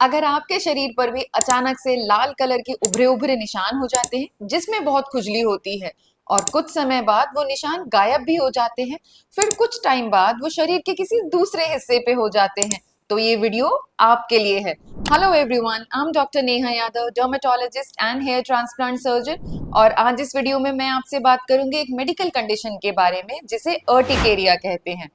अगर आपके शरीर पर भी अचानक से लाल कलर के उभरे उभरे निशान हो जाते हैं जिसमें बहुत खुजली होती है और कुछ समय बाद वो निशान गायब भी हो जाते हैं, फिर कुछ टाइम बाद वो शरीर के किसी दूसरे हिस्से पे हो जाते हैं, तो ये वीडियो आपके लिए है। Hello everyone, I am doctor Neha Yadav, dermatologist and hair transplant surgeon. और आज इस वीडियो में मैं आपसे बात करूंगी एक मेडिकल कंडीशन के बारे में जिसे अर्टिकेरिया कहते हैं।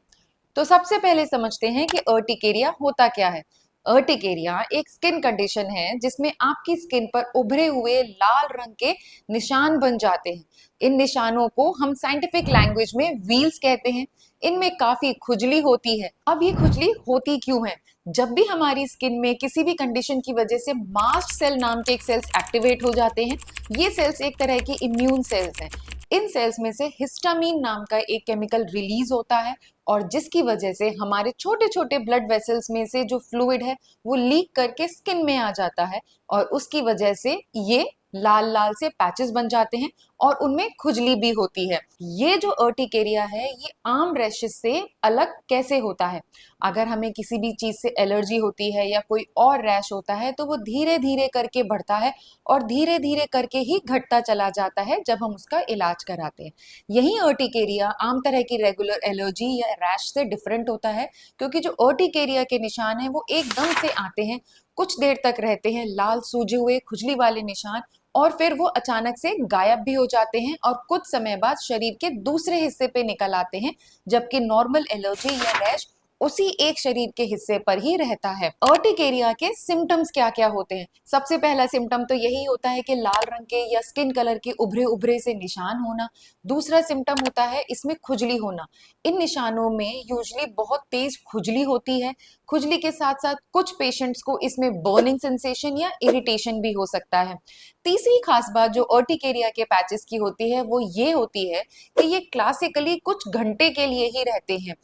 तो सबसे पहले समझते हैं कि अर्टिकेरिया होता क्या है। अर्टिकेरिया एक स्किन कंडीशन है जिसमें आपकी स्किन पर उभरे हुए लाल रंग के निशान बन जाते हैं। इन निशानों को हम साइंटिफिक लैंग्वेज में व्हील्स कहते हैं। इनमें काफी खुजली होती है। अब ये खुजली होती क्यों है? जब भी हमारी स्किन में किसी भी कंडीशन की वजह से मास्ट सेल नाम के एक सेल्स एक्टिवेट हो जाते हैं। ये सेल्स एक तरह की इम्यून सेल्स हैं। इन सेल्स में से हिस्टामीन नाम का एक केमिकल रिलीज होता है और जिसकी वजह से हमारे छोटे छोटे ब्लड वेसल्स में से जो फ्लूइड है वो लीक करके स्किन में आ जाता है और उसकी वजह से ये लाल लाल से पैचेस बन जाते हैं और उनमें खुजली भी होती है। ये जो अर्टिकेरिया है ये आम रैशेस से अलग कैसे होता है? अगर हमें किसी भी चीज से एलर्जी होती है या कोई और रैश होता है तो वो धीरे धीरे करके बढ़ता है और धीरे धीरे करके ही घटता चला जाता है जब हम उसका इलाज कराते हैं। यही अर्टिकेरिया आम तरह की रेगुलर एलर्जी या रैश से डिफरेंट होता है, क्योंकि जो अर्टिकेरिया के निशान है वो एकदम से आते हैं, कुछ देर तक रहते हैं लाल सूजे हुए खुजली वाले निशान और फिर वो अचानक से गायब भी हो जाते हैं और कुछ समय बाद शरीर के दूसरे हिस्से पे निकल आते हैं, जबकि नॉर्मल एलर्जी या रैश उसी एक शरीर के हिस्से पर ही रहता है। अर्टिकेरिया के सिम्टम्स क्या क्या होते हैं? सबसे पहला सिम्टम तो यही होता है कि लाल रंग के या स्किन कलर के उभरे उभरे से निशान होना। दूसरा सिम्टम होता है इसमें खुजली होना। इन निशानों में यूजली बहुत तेज खुजली होती है। खुजली के साथ साथ कुछ पेशेंट्स को इसमें बर्निंग सेंसेशन या इरिटेशन भी हो सकता है। तीसरी खास बात जो अर्टिकेरिया के पैचेस की होती है वो ये होती है कि ये क्लासिकली कुछ घंटे के लिए ही रहते हैं।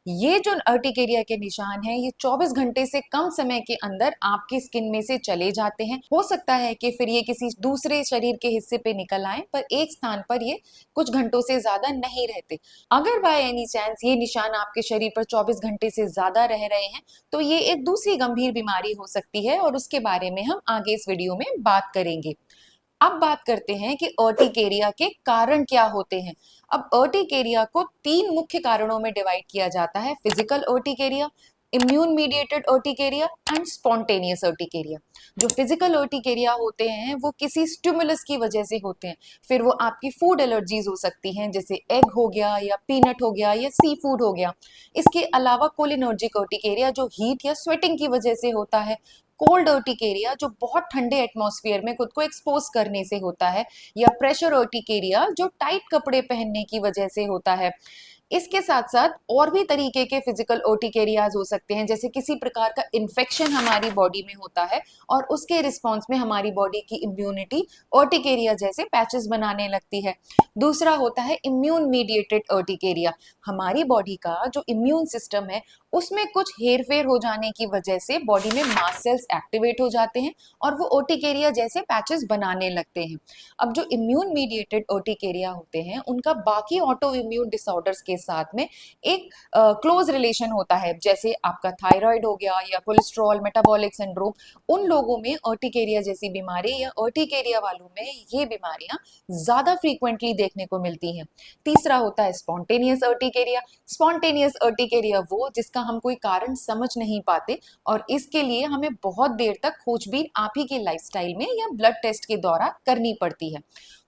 ये जो अर्टिकेरिया के निशान हैं ये 24 घंटे से कम समय के अंदर आपकी स्किन में से चले जाते हैं। हो सकता है कि फिर ये किसी दूसरे शरीर के हिस्से पे निकल आए, पर एक स्थान पर ये कुछ घंटों से ज्यादा नहीं रहते। अगर बाय एनी चांस ये निशान आपके शरीर पर 24 घंटे से ज्यादा रह रहे हैं तो ये एक दूसरी गंभीर बीमारी हो सकती है और उसके बारे में हम आगे इस वीडियो में बात करेंगे। अब बात करते हैं कि अर्टिकेरिया के कारण क्या होते हैं। अब अर्टिकेरिया को तीन मुख्य कारणों में डिवाइड किया जाता है: physical urticaria, immune mediated urticaria and spontaneous urticaria. जो फिजिकल अर्टिकेरिया होते हैं वो किसी स्टिमुलस की वजह से होते हैं। फिर वो आपकी फूड एलर्जीज हो सकती हैं, जैसे एग हो गया या पीनट हो गया या सी फूड हो गया। इसके अलावा कोलिनर्जिक अर्टिकेरिया जो हीट या स्वेटिंग की वजह से होता है। कोल्ड अर्टिकेरिया जो बहुत ठंडे एटमॉस्फेयर में खुद को एक्सपोज करने से होता है। या प्रेशर अर्टिकेरिया जो टाइट कपड़े पहनने की वजह से होता है। इसके साथ साथ और भी तरीके के फिजिकल अर्टिकेरियाज हो सकते हैं, जैसे किसी प्रकार का इन्फेक्शन हमारी बॉडी में होता है और उसके रिस्पॉन्स में हमारी बॉडी की इम्यूनिटी अर्टिकेरिया जैसे पैचेस बनाने लगती है। दूसरा होता है इम्यून मीडिएटेड अर्टिकेरिया। हमारी बॉडी का जो इम्यून सिस्टम है उसमें कुछ हेरफेर हो जाने की वजह से बॉडी में मास्ट सेल्स एक्टिवेट हो जाते हैं और वो अर्टिकेरिया जैसे पैचेस बनाने लगते हैं। अब जो इम्यून मीडिएटेड अर्टिकेरिया होते हैं उनका बाकी ऑटो इम्यून डिसऑर्डर्स के साथ में एक क्लोज रिलेशन होता है, जैसे आपका थायराइड हो गया या कोलेस्ट्रॉल, मेटाबॉलिक सिंड्रोम। उन लोगों में अर्टिकेरिया जैसी बीमारी या अर्टिकेरिया वालों में ये बीमारियां ज्यादा फ्रीक्वेंटली देखने को मिलती हैं। तीसरा होता है स्पॉन्टेनियस अर्टिकेरिया। स्पॉन्टेनियस अर्टिकेरिया वो जिसका हम कोई कारण समझ नहीं पाते और इसके लिए हमें बहुत देर तक खोजबीन आप ही के लाइफस्टाइल में या ब्लड टेस्ट के दौरान करनी पड़ती है।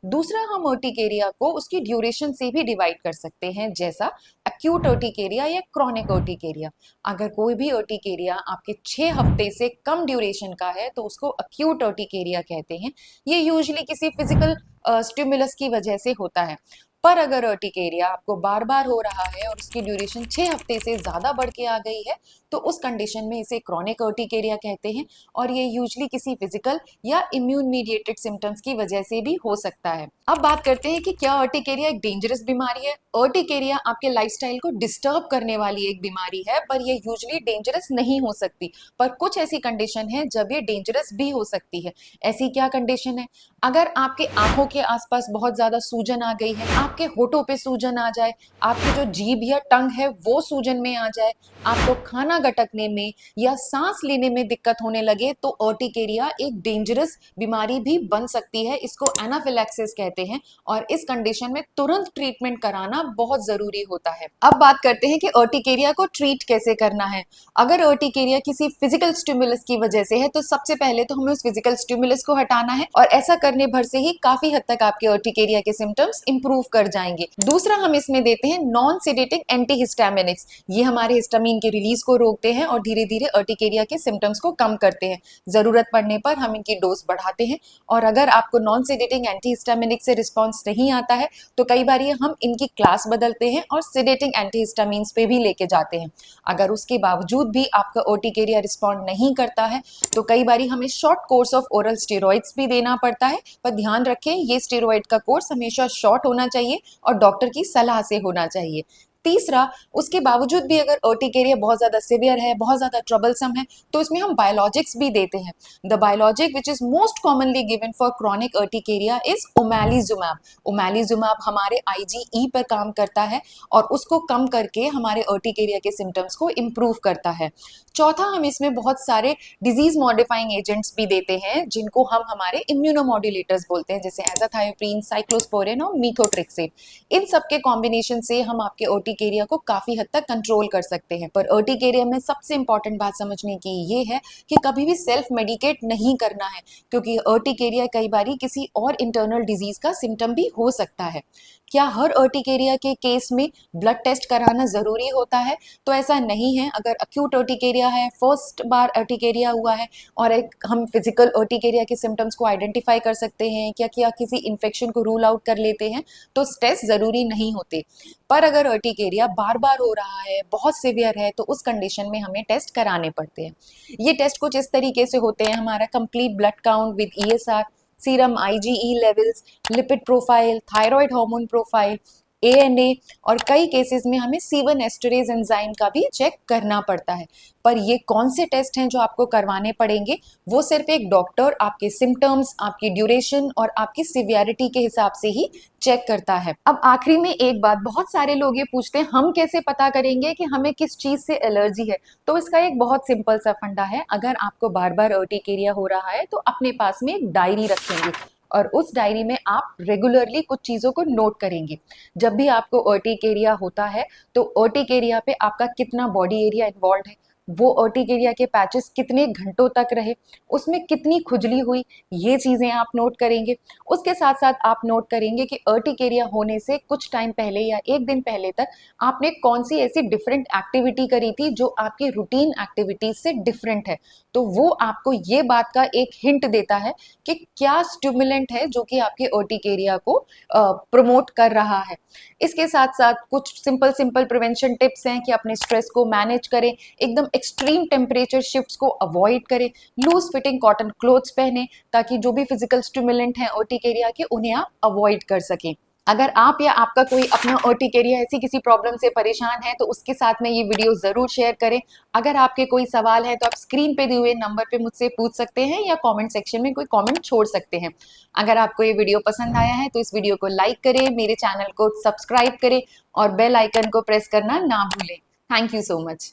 दूसरा, हम अर्टिकेरिया को उसकी ड्यूरेशन से भी डिवाइड कर सकते हैं, जैसा एक्यूट अर्टिकेरिया या क्रॉनिक अर्टिकेरिया। अगर कोई भी अर्टिकेरिया आपके 6 हफ्ते से कम ड्यूरेशन का है तो उसको एक्यूट अर्टिकेरिया कहते हैं। ये यूजुअली किसी फिजिकल स्टिमुलस की वजह से होता है। पर अगर अर्टिकेरिया आपको बार बार हो रहा है और उसकी ड्यूरेशन 6 हफ्ते से ज्यादा बढ़ के आ गई है तो उस कंडीशन में इसे क्रॉनिक अर्टिकेरिया कहते हैं और ये यूजुअली किसी फिजिकल या इम्यून मीडिएटेड सिम्टम्स की वजह से भी हो सकता है। अब बात करते हैं कि क्या अर्टिकेरिया एक डेंजरस बीमारी है। अर्टिकेरिया आपके लाइफस्टाइल को डिस्टर्ब करने वाली एक बीमारी है, पर ये यूजुअली डेंजरस नहीं हो सकती। पर कुछ ऐसी कंडीशन है जब ये डेंजरस भी हो सकती है। ऐसी क्या कंडीशन है? अगर आपके आंखों के आसपास बहुत ज्यादा सूजन आ गई है, आप आपके होठों पे सूजन आ जाए, आपकी जो जीभ या टंग है वो सूजन में आ जाए, आपको खाना गटकने में या सांस लेने में दिक्कत होने लगे, तो अर्टिकेरिया एक डेंजरस बीमारी भी बन सकती है। इसको एनाफिलैक्सिस कहते हैं और इस कंडीशन में तुरंत ट्रीटमेंट कराना बहुत जरूरी होता है। अब बात करते हैं कि अर्टिकेरिया को ट्रीट कैसे करना है। अगर अर्टिकेरिया किसी फिजिकल स्टिमुलस की वजह से है तो सबसे पहले तो हमें उस फिजिकल स्टिमुलस को हटाना है और ऐसा करने भर से ही काफी हद तक आपके अर्टिकेरिया के सिम्टम्स इंप्रूव कर जाएंगे। दूसरा हम इसमें देते हैं नॉन सेडेटिंग एंटीहिस्टामिनिक्स। ये हमारे हिस्टामिन के रिलीज को रोकते हैं और धीरे धीरे अर्टिकेरिया के सिम्टम्स को कम करते हैं। जरूरत पड़ने पर हम इनकी डोज बढ़ाते हैं और अगर आपको नॉन सेडेटिंग एंटीहिस्टामिनिक से रिस्पॉन्स नहीं आता है तो कई बार हम इनकी क्लास बदलते हैं और सेडेटिंग एंटीहिस्टामिन्स पे भी लेके जाते हैं। अगर उसके बावजूद भी आपका अर्टिकेरिया रिस्पॉन्ड नहीं करता है तो कई बार हमें short course of oral steroids भी देना पड़ता है, पर ध्यान रखें ये स्टेरॉइड का कोर्स हमेशा शॉर्ट होना चाहिए और डॉक्टर की सलाह से होना चाहिए। तीसरा, उसके बावजूद भी अगर अर्टिकेरिया बहुत ज्यादा सिवियर है, बहुत ज्यादा ट्रबलसम है, तो इसमें हम बायोलॉजिक्स भी देते हैं। The biologic which is most commonly given for chronic urticaria is omalizumab. Omalizumab हमारे आईजीई पर काम करता है और उसको कम करके हमारे अर्टिकेरिया के सिम्टम्स को इम्प्रूव करता है। चौथा, हम इसमें बहुत सारे डिजीज मॉडिफाइंग एजेंट्स भी देते हैं जिनको हम हमारे इम्यूनोमॉड्यूलेटर्स बोलते हैं, जैसे एजाथायोप्रिन, साइक्लोस्पोरिन और मीथोट्रेक्सेट। इन सब के कॉम्बिनेशन से हम आपके अर्टिकेरिया को काफी हद तक कंट्रोल कर सकते हैं। पर अर्टिकेरिया में सबसे इंपॉर्टेंट बात समझने की ये है कि कभी भी सेल्फ मेडिकेट नहीं करना है, क्योंकि अर्टिकेरिया कई बार किसी और इंटरनल डिजीज का सिम्टम भी हो सकता है। क्या हर अर्टिकेरिया के केस में ब्लड टेस्ट कराना जरूरी होता है? तो ऐसा नहीं है। अगर अक्यूट अर्टिकेरिया है, फर्स्ट बार अर्टिकेरिया हुआ है और एक हम फिजिकल अर्टिकेरिया के सिम्टम्स को आइडेंटिफाई कर सकते हैं, क्या किसी इन्फेक्शन को रूल आउट कर लेते हैं, तो टेस्ट जरूरी नहीं होते। पर अगर अर्टिकेरिया बार बार हो रहा है, बहुत सिवियर है, तो उस कंडीशन में हमें टेस्ट कराने पड़ते हैं। ये टेस्ट कुछ इस तरीके से होते हैं: हमारा complete blood count with ESR, serum IgE levels, lipid profile, thyroid hormone profile, ANA, और कई केसेस में हमें C1 एस्टरेज एंजाइम का भी चेक करना पड़ता है। पर ये कौन से टेस्ट हैं जो आपको करवाने पड़ेंगे, वो सिर्फ एक डॉक्टर आपके सिम्टम्स, आपकी ड्यूरेशन और आपकी सिवियरिटी के हिसाब से ही चेक करता है। अब आखिरी में एक बात, बहुत सारे लोग ये पूछते हैं हम कैसे पता करेंगे कि हमें किस चीज से एलर्जी है। तो इसका एक बहुत सिंपल सा फंडा है। अगर आपको बार बार अर्टिकेरिया हो रहा है तो अपने पास में एक डायरी रखेंगे और उस डायरी में आप रेगुलरली कुछ चीज़ों को नोट करेंगे। जब भी आपको अर्टिकेरिया होता है तो अर्टिकेरिया पे आपका कितना बॉडी एरिया इन्वॉल्व है, वो अर्टिकेरिया के पैचेस कितने घंटों तक रहे, उसमें कितनी खुजली हुई, ये चीज़ें आप नोट करेंगे। उसके साथ साथ आप नोट करेंगे कि अर्टिकेरिया होने से कुछ टाइम पहले या एक दिन पहले तक आपने कौन सी ऐसी डिफरेंट एक्टिविटी करी थी जो आपकी रूटीन एक्टिविटीज से डिफरेंट है। तो वो आपको ये बात का एक हिंट देता है कि क्या स्टिमुलेंट है जो कि आपके अर्टिकेरिया को प्रमोट कर रहा है। इसके साथ साथ कुछ सिंपल प्रिवेंशन टिप्स हैं कि अपने स्ट्रेस को मैनेज करें, एकदम एक्सट्रीम टेम्परेचर शिफ्ट्स को अवॉइड करें, लूज फिटिंग कॉटन क्लोथ्स पहने ताकि जो भी फिजिकल स्टिमुलेंट हैं अर्टिकेरिया के उन्हें आप अवॉइड कर सकें। अगर आप या आपका कोई अपना अर्टिकेरिया ऐसी किसी प्रॉब्लम से परेशान है तो उसके साथ में ये वीडियो जरूर शेयर करें। अगर आपके कोई सवाल है तो आप स्क्रीन पे दिए हुए नंबर पे मुझसे पूछ सकते हैं या कमेंट सेक्शन में कोई कमेंट छोड़ सकते हैं। अगर आपको ये वीडियो पसंद आया है तो इस वीडियो को लाइक करें, मेरे चैनल को सब्सक्राइब करें और बेल आइकन को प्रेस करना ना भूलें। Thank you so much.